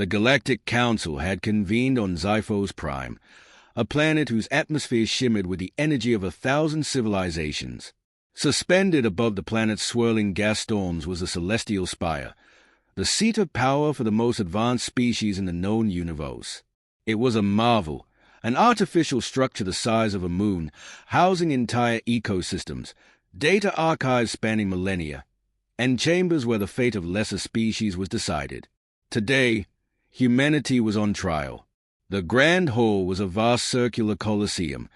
The Galactic Council had convened on Xiphos Prime, a planet whose atmosphere shimmered with the energy of 1,000 civilizations. Suspended above the planet's swirling gas storms was a celestial spire, the seat of power for the most advanced species in the known universe. It was a marvel, an artificial structure the size of a moon, housing entire ecosystems, data archives spanning millennia, and chambers where the fate of lesser species was decided. Today, humanity was on trial. The Grand Hall was a vast circular coliseum,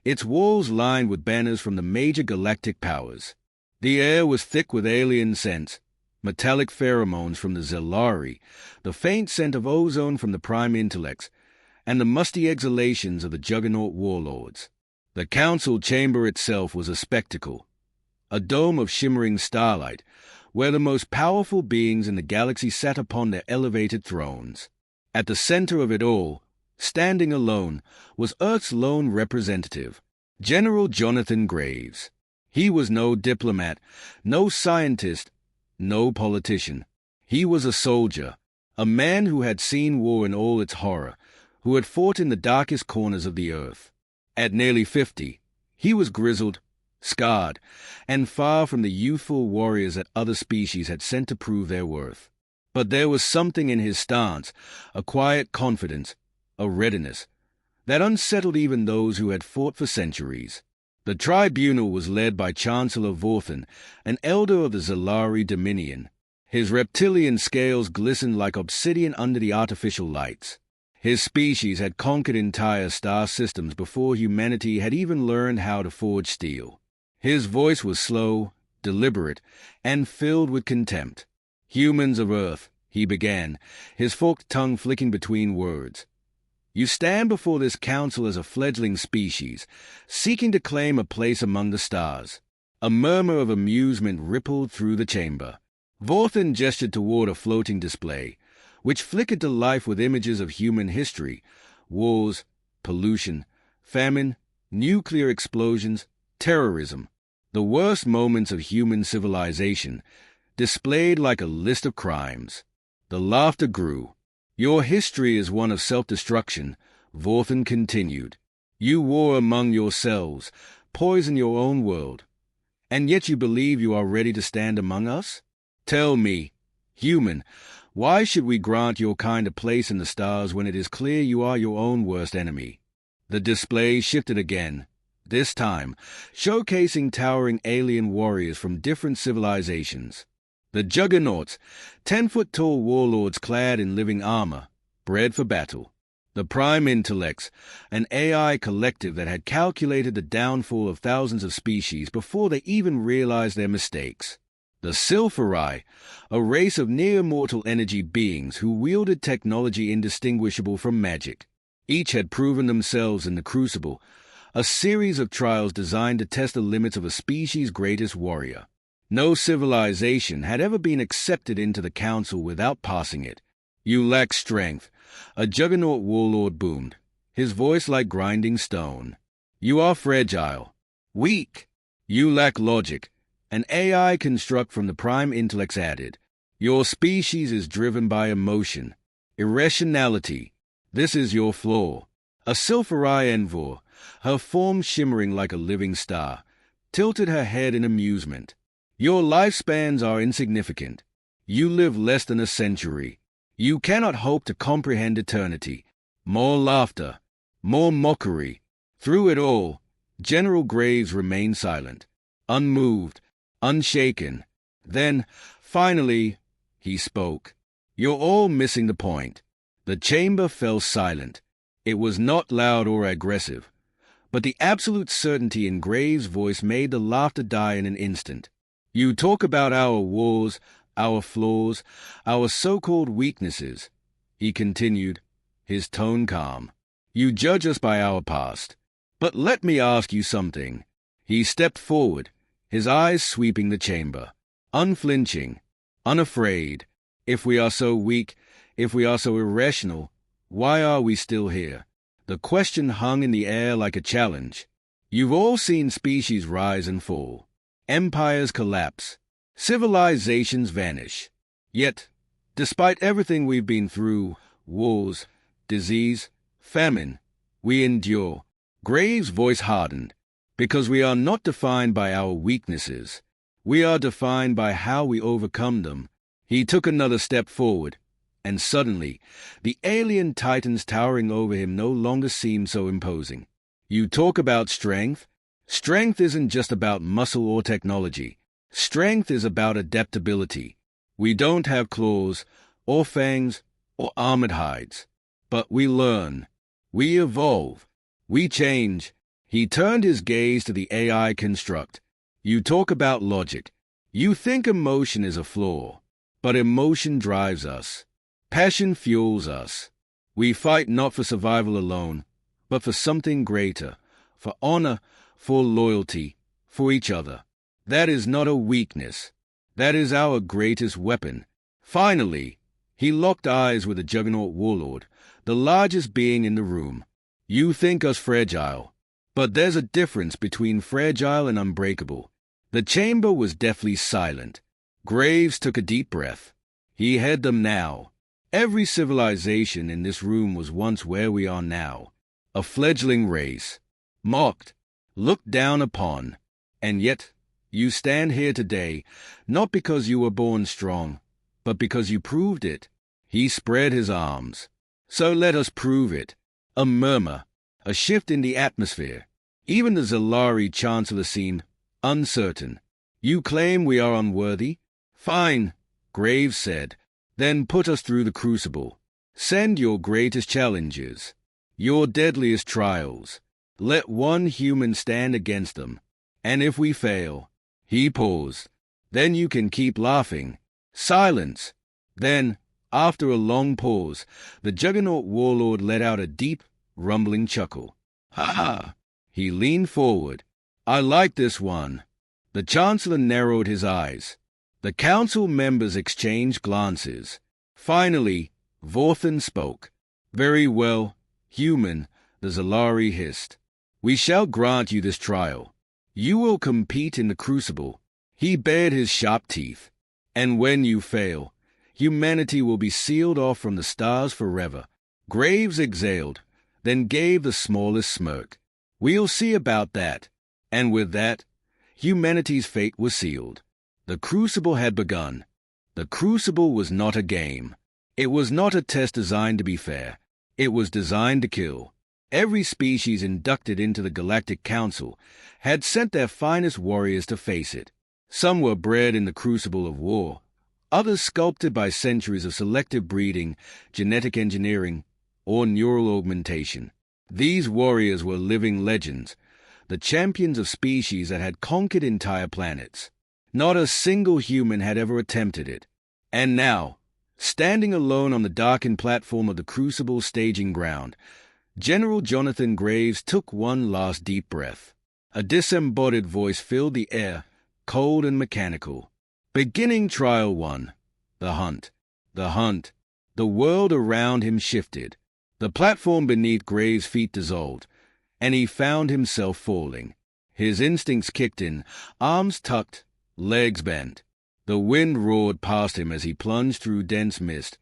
its walls lined with banners from the major galactic powers. The air was thick with alien scents, metallic pheromones from the Zelari, the faint scent of ozone from the prime intellects, and the musty exhalations of the juggernaut warlords. The council chamber itself was a spectacle, a dome of shimmering starlight, where the most powerful beings in the galaxy sat upon their elevated thrones. At the center of it all, standing alone, was Earth's lone representative, General Jonathan Graves. He was no diplomat, no scientist, no politician. He was a soldier, a man who had seen war in all its horror, who had fought in the darkest corners of the Earth. At nearly 50, he was grizzled, scarred, and far from the youthful warriors that other species had sent to prove their worth. But there was something in his stance, a quiet confidence, a readiness, that unsettled even those who had fought for centuries. The tribunal was led by Chancellor Vorthan, an elder of the Zelari Dominion. His reptilian scales glistened like obsidian under the artificial lights. His species had conquered entire star systems before humanity had even learned how to forge steel. His voice was slow, deliberate, and filled with contempt. "Humans of Earth," he began, his forked tongue flicking between words. "You stand before this council as a fledgling species, seeking to claim a place among the stars." A murmur of amusement rippled through the chamber. Vorthan gestured toward a floating display, which flickered to life with images of human history, wars, pollution, famine, nuclear explosions, terrorism, the worst moments of human civilization, displayed like a list of crimes. The laughter grew. "Your history is one of self-destruction," Vorthan continued. "You war among yourselves, poison your own world, and yet you believe you are ready to stand among us? Tell me, human, why should we grant your kind a place in the stars when it is clear you are your own worst enemy?" The display shifted again, this time showcasing towering alien warriors from different civilizations. The juggernauts, 10-foot-tall warlords clad in living armor, bred for battle. The prime intellects, an AI collective that had calculated the downfall of thousands of species before they even realized their mistakes. The Sylphari, a race of near-mortal energy beings who wielded technology indistinguishable from magic. Each had proven themselves in the Crucible, a series of trials designed to test the limits of a species' greatest warrior. No civilization had ever been accepted into the council without passing it. "You lack strength," a juggernaut warlord boomed, his voice like grinding stone. "You are fragile, weak. You lack logic," an AI construct from the prime intellects added. "Your species is driven by emotion, irrationality. This is your flaw." A Sylphari envoy, her form shimmering like a living star, tilted her head in amusement. "Your lifespans are insignificant. You live less than a century. You cannot hope to comprehend eternity." More laughter, more mockery. Through it all, General Graves remained silent, unmoved, unshaken. Then, finally, he spoke. "You're all missing the point." The chamber fell silent. It was not loud or aggressive, but the absolute certainty in Graves' voice made the laughter die in an instant. "You talk about our wars, our flaws, our so-called weaknesses," he continued, his tone calm. "You judge us by our past. But let me ask you something." He stepped forward, his eyes sweeping the chamber, unflinching, unafraid. "If we are so weak, if we are so irrational, why are we still here?" The question hung in the air like a challenge. "You've all seen species rise and fall. Empires collapse. Civilizations vanish. Yet, despite everything we've been through, wars, disease, famine, we endure. Graves' voice hardened. Because we are not defined by our weaknesses. We are defined by how we overcome them. He took another step forward, and suddenly, the alien titans towering over him no longer seemed so imposing. You talk about strength? Strength isn't just about muscle or technology. Strength is about adaptability. We don't have claws, or fangs, or armored hides. But we learn. We evolve. We change. He turned his gaze to the AI construct. You talk about logic. You think emotion is a flaw. But emotion drives us. Passion fuels us. We fight not for survival alone, but for something greater, for honor, for loyalty, for each other. That is not a weakness. That is our greatest weapon. Finally, he locked eyes with the Juggernaut Warlord, the largest being in the room. You think us fragile. But there's a difference between fragile and unbreakable. The chamber was deathly silent. Graves took a deep breath. He had them now. Every civilization in this room was once where we are now. A fledgling race. Mocked. Looked down upon. And yet, you stand here today, not because you were born strong, but because you proved it. He spread his arms. So let us prove it. A murmur. A shift in the atmosphere. Even the Zalari Chancellor seemed uncertain. You claim we are unworthy? Fine, Graves said. Then put us through the crucible. Send your greatest challenges. Your deadliest trials. Let one human stand against them. And if we fail, he paused. Then you can keep laughing. Silence. Then, after a long pause, the Juggernaut Warlord let out a deep, rumbling chuckle. Ha ha! He leaned forward. I like this one. The Chancellor narrowed his eyes. The council members exchanged glances. Finally, Vorthan spoke. Very well, human, the Zalari hissed. We shall grant you this trial. You will compete in the crucible. He bared his sharp teeth. And when you fail, humanity will be sealed off from the stars forever. Graves exhaled, then gave the smallest smirk. We'll see about that. And with that, humanity's fate was sealed. The crucible had begun. The crucible was not a game. It was not a test designed to be fair. It was designed to kill. Every species inducted into the Galactic Council had sent their finest warriors to face it. Some were bred in the crucible of war, others sculpted by centuries of selective breeding, genetic engineering, or neural augmentation. These warriors were living legends, the champions of species that had conquered entire planets. Not a single human had ever attempted it. And now, standing alone on the darkened platform of the Crucible staging ground, General Jonathan Graves took one last deep breath. A disembodied voice filled the air, cold and mechanical. Beginning Trial 1. The hunt. The hunt. The world around him shifted. The platform beneath Graves' feet dissolved, and he found himself falling. His instincts kicked in, arms tucked, legs bent. The wind roared past him as he plunged through dense mist,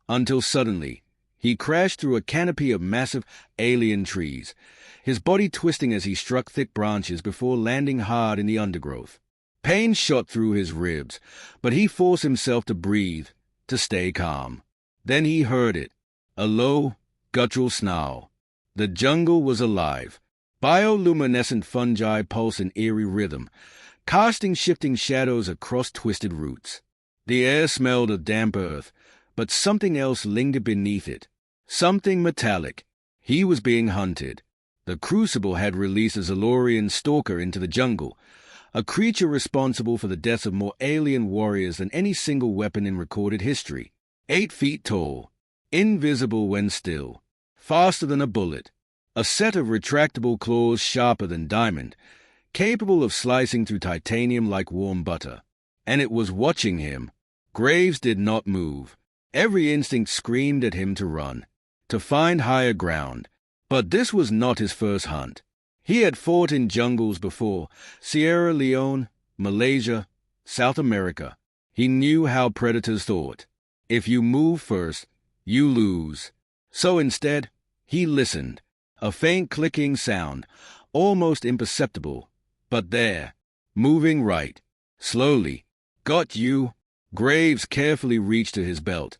until suddenly he crashed through a canopy of massive alien trees, his body twisting as he struck thick branches before landing hard in the undergrowth. Pain shot through his ribs, but he forced himself to breathe, to stay calm. Then he heard it, a low, guttural snarl. The jungle was alive. Bioluminescent fungi pulsed in eerie rhythm, casting shifting shadows across twisted roots. The air smelled of damp earth, but something else lingered beneath it. Something metallic. He was being hunted. The Crucible had released a Zalorian stalker into the jungle, a creature responsible for the deaths of more alien warriors than any single weapon in recorded history. 8 feet tall, invisible when still, faster than a bullet, a set of retractable claws sharper than diamond, capable of slicing through titanium like warm butter. And it was watching him. Graves did not move. Every instinct screamed at him to run, to find higher ground. But this was not his first hunt. He had fought in jungles before, Sierra Leone, Malaysia, South America. He knew how predators thought. If you move first, You lose. So instead, he listened. A faint clicking sound, almost imperceptible, but there, moving right, slowly. Got you. Graves carefully reached to his belt,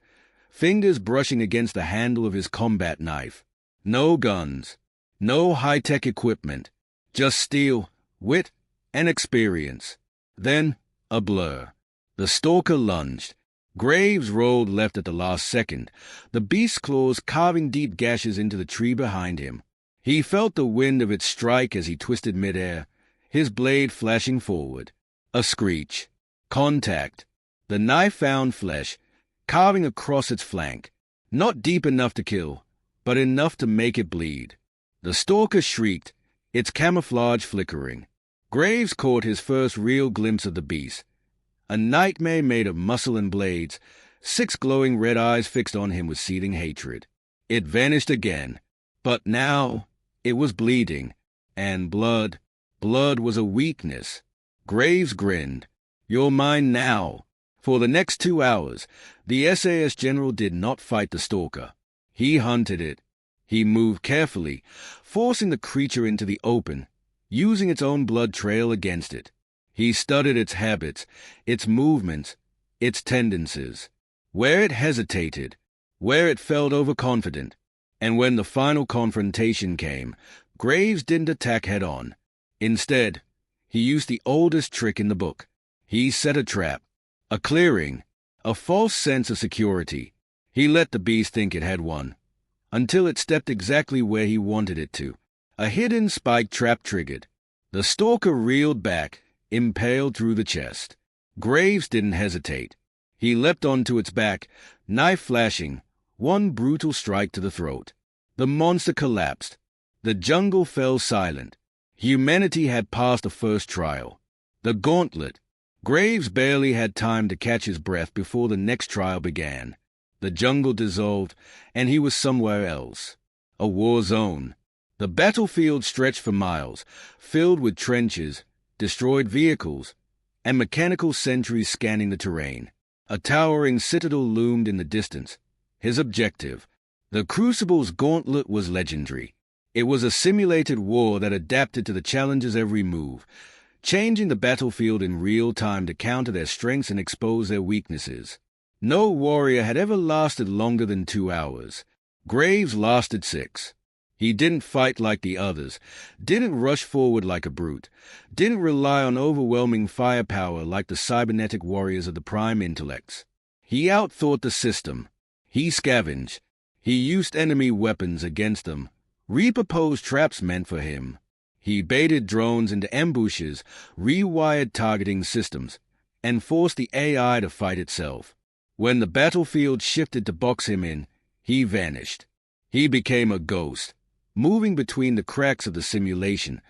fingers brushing against the handle of his combat knife. No guns, no high-tech equipment, just steel, wit, and experience. Then, a blur. The stalker lunged. Graves rolled left at the last second, the beast's claws carving deep gashes into the tree behind him. He felt the wind of its strike as he twisted midair, his blade flashing forward. A screech. Contact. The knife found flesh, carving across its flank. Not deep enough to kill, but enough to make it bleed. The stalker shrieked, its camouflage flickering. Graves caught his first real glimpse of the beast. A nightmare made of muscle and blades, 6 glowing red eyes fixed on him with seething hatred. It vanished again, but now it was bleeding, and blood was a weakness. Graves grinned. You're mine now. For the next 2 hours, the SAS general did not fight the stalker. He hunted it. He moved carefully, forcing the creature into the open, using its own blood trail against it. He studied its habits, its movements, its tendencies, where it hesitated, where it felt overconfident. And when the final confrontation came, Graves didn't attack head-on. Instead, he used the oldest trick in the book. He set a trap, a clearing, a false sense of security. He let the beast think it had won, until it stepped exactly where he wanted it to. A hidden spike trap triggered. The stalker reeled back, impaled through the chest. Graves didn't hesitate. He leapt onto its back, knife flashing, one brutal strike to the throat. The monster collapsed. The jungle fell silent. Humanity had passed the first trial. The gauntlet. Graves barely had time to catch his breath before the next trial began. The jungle dissolved, and he was somewhere else. A war zone. The battlefield stretched for miles, filled with trenches, destroyed vehicles, and mechanical sentries scanning the terrain. A towering citadel loomed in the distance. His objective. The Crucible's gauntlet was legendary. It was a simulated war that adapted to the challenger's every move, changing the battlefield in real time to counter their strengths and expose their weaknesses. No warrior had ever lasted longer than 2 hours. Graves lasted 6. He didn't fight like the others, didn't rush forward like a brute, didn't rely on overwhelming firepower like the cybernetic warriors of the prime intellects. He outthought the system. He scavenged. He used enemy weapons against them, repurposed traps meant for him. He baited drones into ambushes, rewired targeting systems, and forced the AI to fight itself. When the battlefield shifted to box him in, he vanished. He became a ghost, moving between the cracks of the simulation,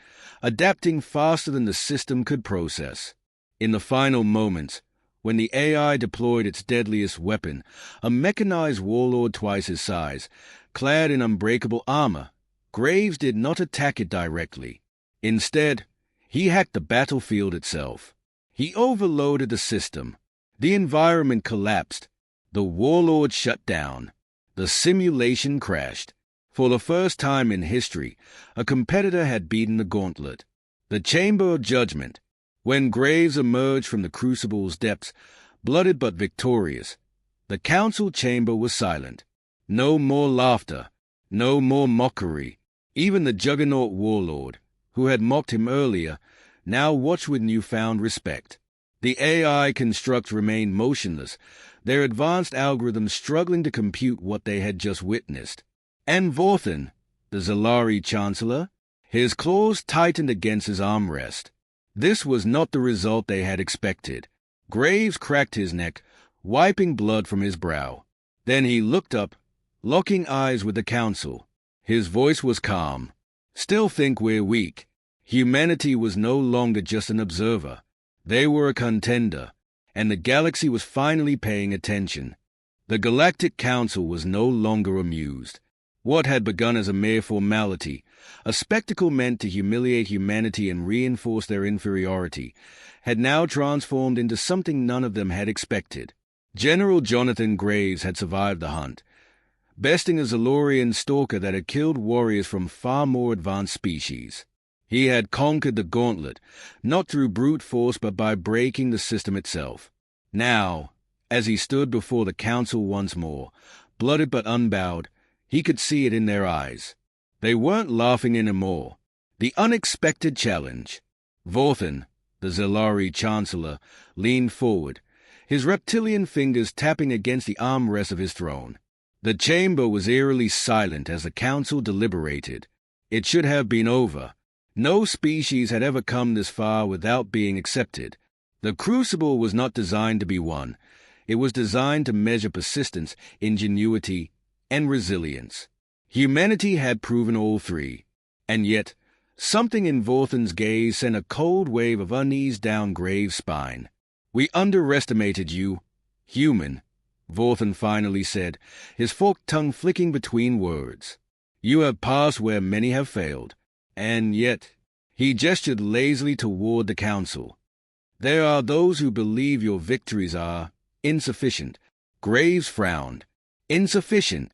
adapting faster than the system could process. In the final moments, when the AI deployed its deadliest weapon, a mechanized warlord twice his size, clad in unbreakable armor, Graves did not attack it directly. Instead, he hacked the battlefield itself. He overloaded the system. The environment collapsed. The warlord shut down. The simulation crashed. For the first time in history, a competitor had beaten the gauntlet. The Chamber of Judgment. When Graves emerged from the Crucible's depths, blooded but victorious, the council chamber was silent. No more laughter. No more mockery. Even the Juggernaut warlord, who had mocked him earlier, now watched with newfound respect. The AI constructs remained motionless, their advanced algorithms struggling to compute what they had just witnessed. And Vorthan, the Zalari Chancellor, his claws tightened against his armrest. This was not the result they had expected. Graves cracked his neck, wiping blood from his brow. Then he looked up, locking eyes with the council. His voice was calm. Still think we're weak. Humanity was no longer just an observer. They were a contender, and the galaxy was finally paying attention. The Galactic Council was no longer amused. What had begun as a mere formality, a spectacle meant to humiliate humanity and reinforce their inferiority, had now transformed into something none of them had expected. General Jonathan Graves had survived the hunt, besting a Zalorian stalker that had killed warriors from far more advanced species. He had conquered the gauntlet, not through brute force but by breaking the system itself. Now, as he stood before the council once more, blooded but unbowed, he could see it in their eyes. They weren't laughing anymore. The unexpected challenge. Vorthan, the Zelari Chancellor, leaned forward, his reptilian fingers tapping against the armrest of his throne. The chamber was eerily silent as the council deliberated. It should have been over. No species had ever come this far without being accepted. The crucible was not designed to be won. It was designed to measure persistence, ingenuity, and resilience. Humanity had proven all three. And yet, something in Vorthan's gaze sent a cold wave of unease down Graves' spine. "We underestimated you, human," Vorthan finally said, his forked tongue flicking between words. "You have passed where many have failed. And yet," he gestured lazily toward the council, "there are those who believe your victories are insufficient." Graves frowned. "Insufficient?"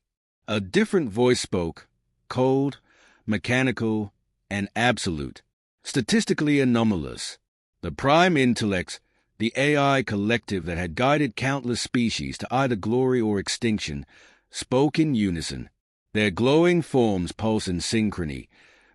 A different voice spoke, cold, mechanical, and absolute, statistically anomalous. The prime intellects, the AI collective that had guided countless species to either glory or extinction, spoke in unison. Their glowing forms pulsed in synchrony,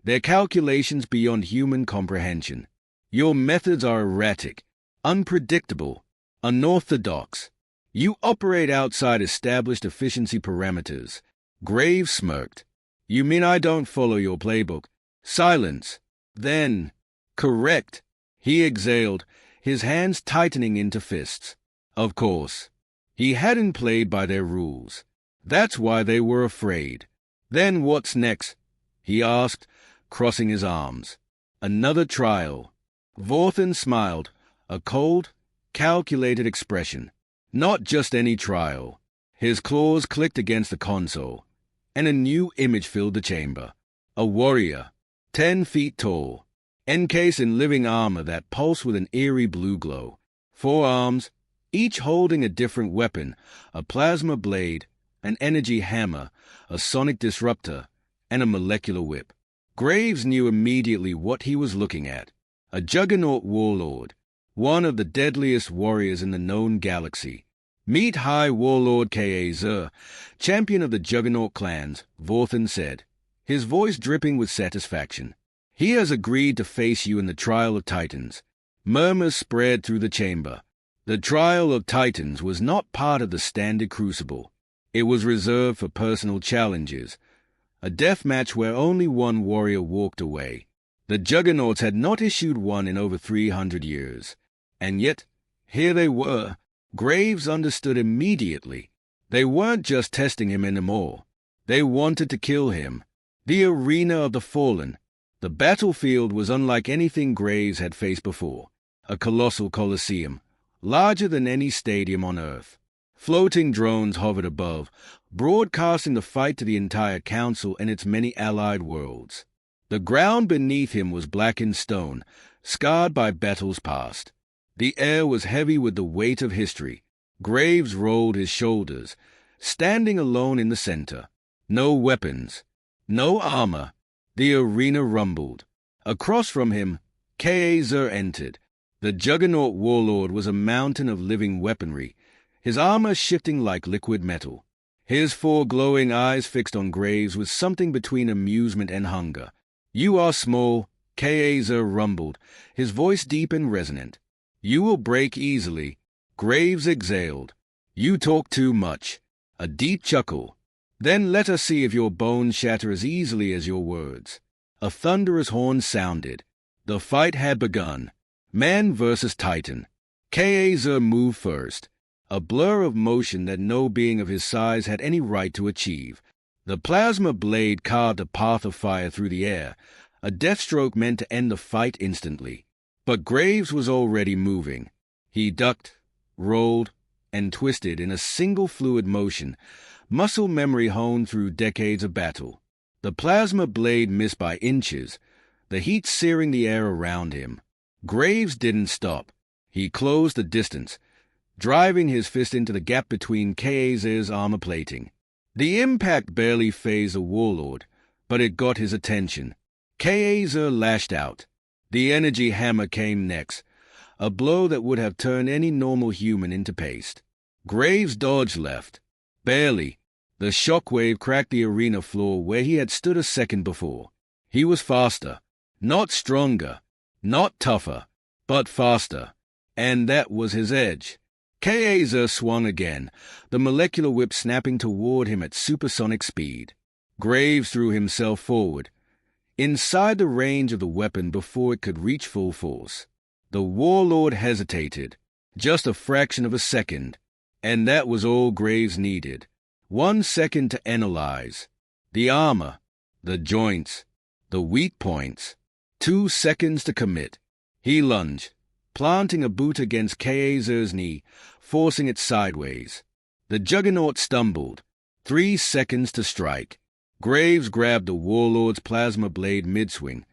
their calculations beyond human comprehension. "Your methods are erratic, unpredictable, unorthodox. You operate outside established efficiency parameters." Graves smirked. "You mean I don't follow your playbook?" "Silence." "Then, correct." He exhaled, his hands tightening into fists. Of course, he hadn't played by their rules. That's why they were afraid. "Then what's next?" he asked, crossing his arms. "Another trial." Vorthan smiled, a cold, calculated expression. "Not just any trial." His claws clicked against the console, and a new image filled the chamber. A warrior, 10 feet tall, encased in living armor that pulsed with an eerie blue glow. 4 arms, each holding a different weapon, a plasma blade, an energy hammer, a sonic disruptor, and a molecular whip. Graves knew immediately what he was looking at. A juggernaut warlord, one of the deadliest warriors in the known galaxy. "Meet High Warlord Ka, champion of the Juggernaut clans," Vorthan said, his voice dripping with satisfaction. "He has agreed to face you in the Trial of Titans." Murmurs spread through the chamber. The Trial of Titans was not part of the standard crucible. It was reserved for personal challenges, a death match where only one warrior walked away. The Juggernauts had not issued one in over 300 years. And yet, here they were. Graves understood immediately. They weren't just testing him anymore. They wanted to kill him. The arena of the fallen. The battlefield was unlike anything Graves had faced before. A colossal coliseum, larger than any stadium on Earth. Floating drones hovered above, broadcasting the fight to the entire council and its many allied worlds. The ground beneath him was blackened stone, scarred by battles past. The air was heavy with the weight of history. Graves rolled his shoulders, standing alone in the center. No weapons, no armor. The arena rumbled. Across from him, Ka entered. The Juggernaut warlord was a mountain of living weaponry, his armor shifting like liquid metal. His 4 glowing eyes fixed on Graves with something between amusement and hunger. "You are small," Ka rumbled, his voice deep and resonant. "You will break easily." Graves exhaled. "You talk too much." A deep chuckle. "Then let us see if your bones shatter as easily as your words." A thunderous horn sounded. The fight had begun. Man versus Titan. Ka moved first, a blur of motion that no being of his size had any right to achieve. The plasma blade carved a path of fire through the air, a deathstroke meant to end the fight instantly. But Graves was already moving. He ducked, rolled, and twisted in a single fluid motion, muscle memory honed through decades of battle. The plasma blade missed by inches, the heat searing the air around him. Graves didn't stop. He closed the distance, driving his fist into the gap between Ka's armor plating. The impact barely fazed the warlord, but it got his attention. Kaiser lashed out. The energy hammer came next, a blow that would have turned any normal human into paste. Graves dodged left. Barely. The shockwave cracked the arena floor where he had stood a second before. He was faster. Not stronger. Not tougher. But faster. And that was his edge. Kaiser swung again, the molecular whip snapping toward him at supersonic speed. Graves threw himself forward, inside the range of the weapon before it could reach full force. The warlord hesitated, just a fraction of a second, and that was all Graves needed. 1 second to analyze. The armor, the joints, the weak points. 2 seconds to commit. He lunged, planting a boot against Kaiser's knee, forcing it sideways. The juggernaut stumbled. 3 seconds to strike. Graves grabbed the warlord's plasma blade mid-swing,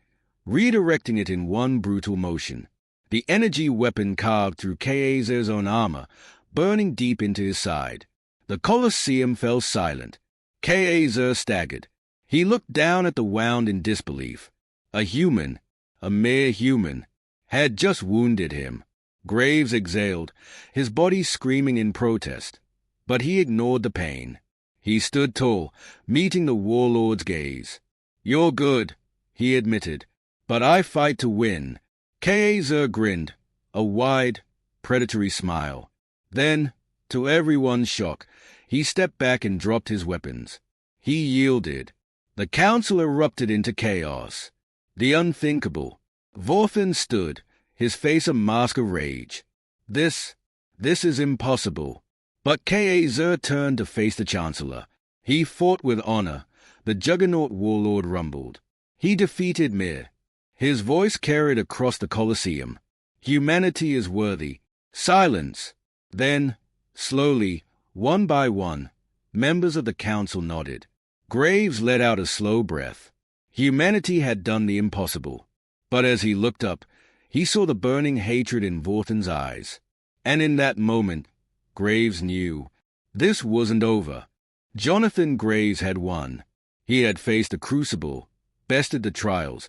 redirecting it in one brutal motion. The energy weapon carved through Kaiser's own armor, burning deep into his side. The Colosseum fell silent. Kaiser staggered. He looked down at the wound in disbelief. A human, a mere human, had just wounded him. Graves exhaled, his body screaming in protest. But he ignored the pain. He stood tall, meeting the warlord's gaze. "You're good," he admitted, "but I fight to win." Kaiser grinned, a wide, predatory smile. Then, to everyone's shock, he stepped back and dropped his weapons. He yielded. The council erupted into chaos. The unthinkable. Vorthen stood, his face a mask of rage. This is impossible. But Kaiser turned to face the Chancellor. He fought with honor. The Juggernaut warlord rumbled. He defeated Mir. His voice carried across the Colosseum. Humanity is worthy. Silence. Then, slowly, one by one, members of the council nodded. Graves let out a slow breath. Humanity had done the impossible. But as he looked up, he saw the burning hatred in Vorthen's eyes. And in that moment, Graves knew. This wasn't over. Jonathan Graves had won. He had faced the Crucible, bested the trials,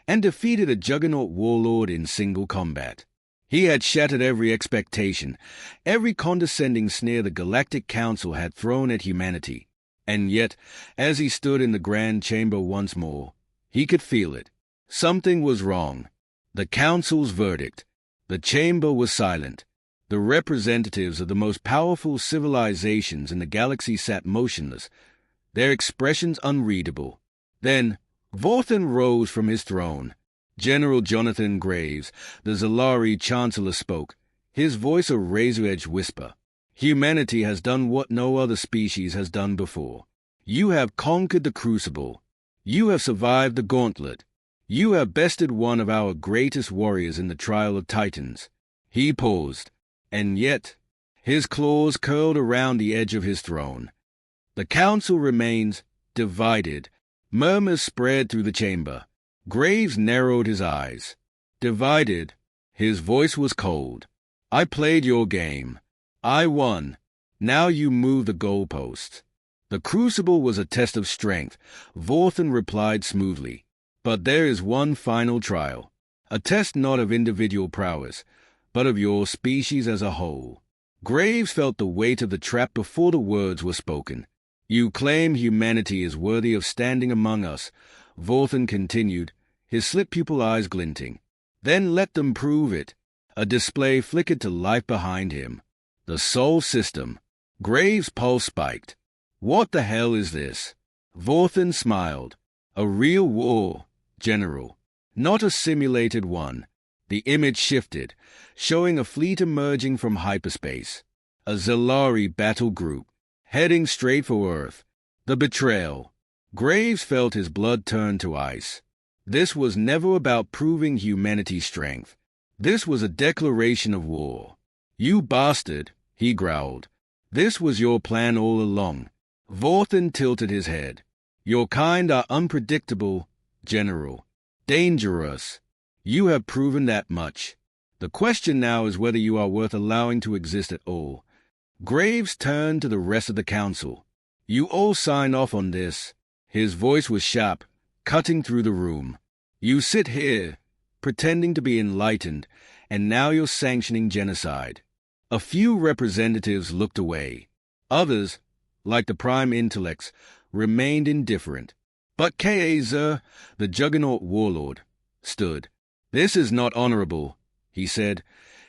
and defeated a Juggernaut warlord in single combat. He had shattered every expectation, every condescending sneer the Galactic Council had thrown at humanity. And yet, as he stood in the Grand Chamber once more, he could feel it. Something was wrong. The Council's verdict. The chamber was silent. The representatives of the most powerful civilizations in the galaxy sat motionless, their expressions unreadable. Then, Vorthen rose from his throne. General Jonathan Graves, the Zalari Chancellor, spoke, his voice a razor-edged whisper. Humanity has done what no other species has done before. You have conquered the Crucible. You have survived the Gauntlet. You have bested one of our greatest warriors in the trial of Titans. He paused, and yet his claws curled around the edge of his throne. The council remains divided. Murmurs spread through the chamber. Graves narrowed his eyes. Divided. His voice was cold. I played your game. I won. Now you move the goalposts. The Crucible was a test of strength, Vorthen replied smoothly. But there is one final trial. A test not of individual prowess, but of your species as a whole. Graves felt the weight of the trap before the words were spoken. You claim humanity is worthy of standing among us, Vorthen continued, his slit-pupil eyes glinting. Then let them prove it. A display flickered to life behind him. The Sol System. Graves' pulse spiked. What the hell is this? Vorthen smiled. A real war, General. Not a simulated one. The image shifted, showing a fleet emerging from hyperspace. A Zalari battle group, heading straight for Earth. The betrayal. Graves felt his blood turn to ice. This was never about proving humanity's strength. This was a declaration of war. You bastard, he growled. This was your plan all along. Vorthen tilted his head. Your kind are unpredictable, General. Dangerous. You have proven that much. The question now is whether you are worth allowing to exist at all. Graves turned to the rest of the council. You all sign off on this." His voice was sharp, cutting through the room. "You sit here, pretending to be enlightened, and now you're sanctioning genocide." A few representatives looked away. Others, like the prime intellects, remained indifferent. But Kaiser, the juggernaut warlord, stood. "This is not honorable," he said,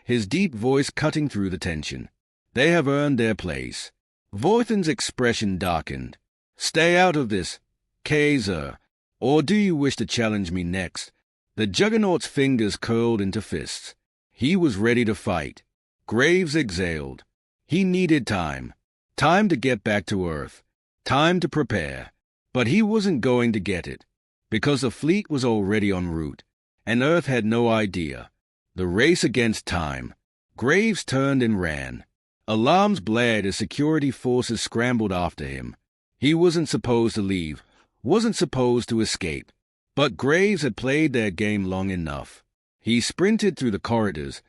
his deep voice cutting through the tension. "They have earned their place." Vorthen's expression darkened. "Stay out of this, Kaiser, or do you wish to challenge me next?" The juggernaut's fingers curled into fists. He was ready to fight. Graves exhaled. He needed time. Time to get back to Earth. Time to prepare. But he wasn't going to get it, because the fleet was already en route, and Earth had no idea. The race against time. Graves turned and ran. Alarms blared as security forces scrambled after him. He wasn't supposed to leave, wasn't supposed to escape. But Graves had played their game long enough. He sprinted through the corridors,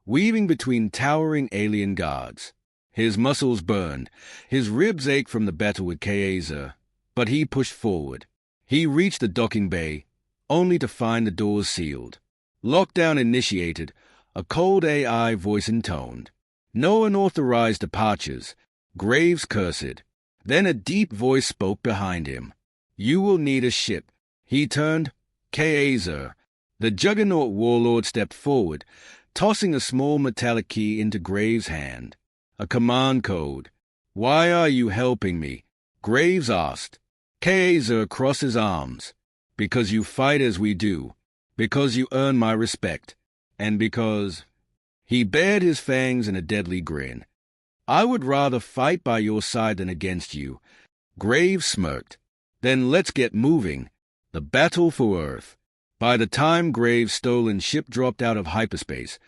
weaving between towering alien guards. His muscles burned, his ribs ached from the battle with Kaiser, but he pushed forward. He reached the docking bay, only to find the doors sealed. "Lockdown initiated," a cold AI voice intoned. "No unauthorized departures," Graves cursed. Then a deep voice spoke behind him. "You will need a ship." He turned. Kaiser. The juggernaut warlord stepped forward, tossing a small metallic key into Graves' hand. A command code. "Why are you helping me?" Graves asked. Kaiser crossed his arms. "Because you fight as we do. Because you earn my respect. And because—" He bared his fangs in a deadly grin. "I would rather fight by your side than against you." Graves smirked. "Then let's get moving. The battle for Earth." By the time Graves' stolen ship dropped out of hyperspace,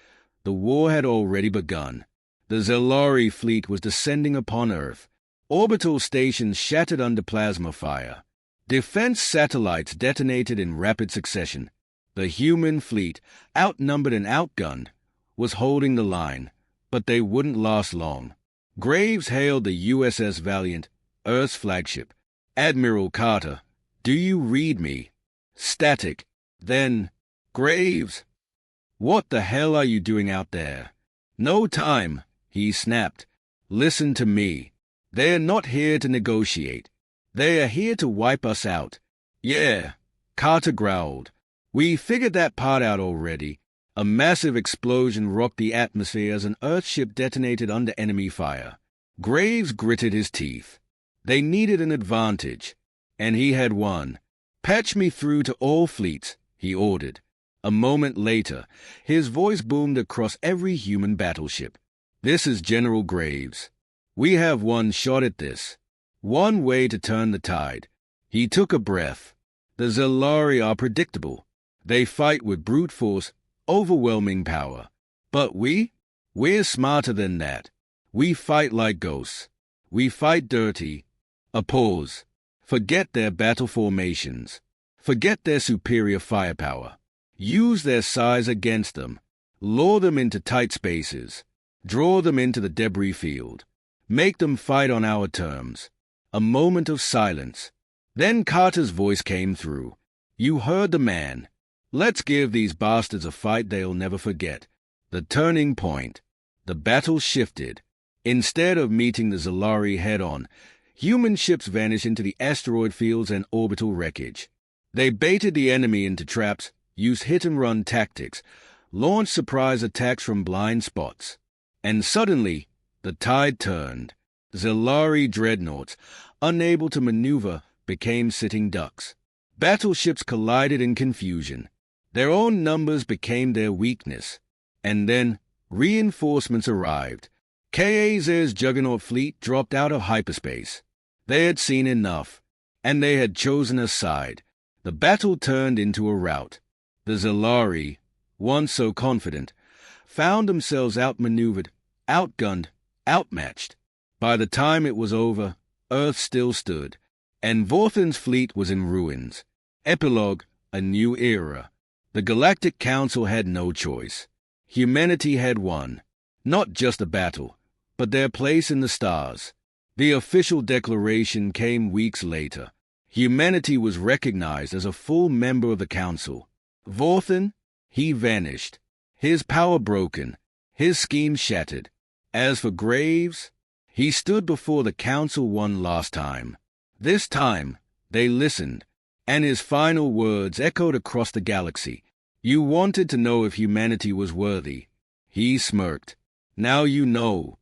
the war had already begun. The Zellari fleet was descending upon Earth. Orbital stations shattered under plasma fire. Defense satellites detonated in rapid succession. The human fleet, outnumbered and outgunned, was holding the line, but they wouldn't last long. Graves hailed the USS Valiant, Earth's flagship. "Admiral Carter, do you read me?" Static. Then, "Graves, what the hell are you doing out there?" "No time," he snapped. "Listen to me. They're not here to negotiate. They are here to wipe us out." "Yeah," Carter growled. "We figured that part out already." A massive explosion rocked the atmosphere as an Earthship detonated under enemy fire. Graves gritted his teeth. They needed an advantage, and he had one. "Patch me through to all fleets," he ordered. A moment later, his voice boomed across every human battleship. "This is General Graves. We have one shot at this. One way to turn the tide." He took a breath. "The Zellari are predictable. They fight with brute force, overwhelming power. But we're smarter than that. We fight like ghosts. We fight dirty." A pause. "Forget their battle formations. Forget their superior firepower. Use their size against them. Lure them into tight spaces. Draw them into the debris field. Make them fight on our terms." A moment of silence. Then Carter's voice came through. "You heard the man. Let's give these bastards a fight they'll never forget." The turning point. The battle shifted. Instead of meeting the Zellari head-on, human ships vanished into the asteroid fields and orbital wreckage. They baited the enemy into traps, used hit-and-run tactics, launched surprise attacks from blind spots. And suddenly, the tide turned. Zellari dreadnoughts, unable to maneuver, became sitting ducks. Battleships collided in confusion. Their own numbers became their weakness. And then, reinforcements arrived. Kaiser's juggernaut fleet dropped out of hyperspace. They had seen enough, and they had chosen a side. The battle turned into a rout. The Zellari, once so confident, found themselves outmaneuvered, outgunned, outmatched. By the time it was over, Earth still stood, and Vorthen's fleet was in ruins. Epilogue, a new era. The Galactic Council had no choice. Humanity had won, not just a battle, but their place in the stars. The official declaration came weeks later. Humanity was recognized as a full member of the Council. Vorthan, he vanished, his power broken, his scheme shattered. As for Graves, he stood before the Council one last time. This time, they listened, and his final words echoed across the galaxy. "You wanted to know if humanity was worthy." He smirked. "Now you know.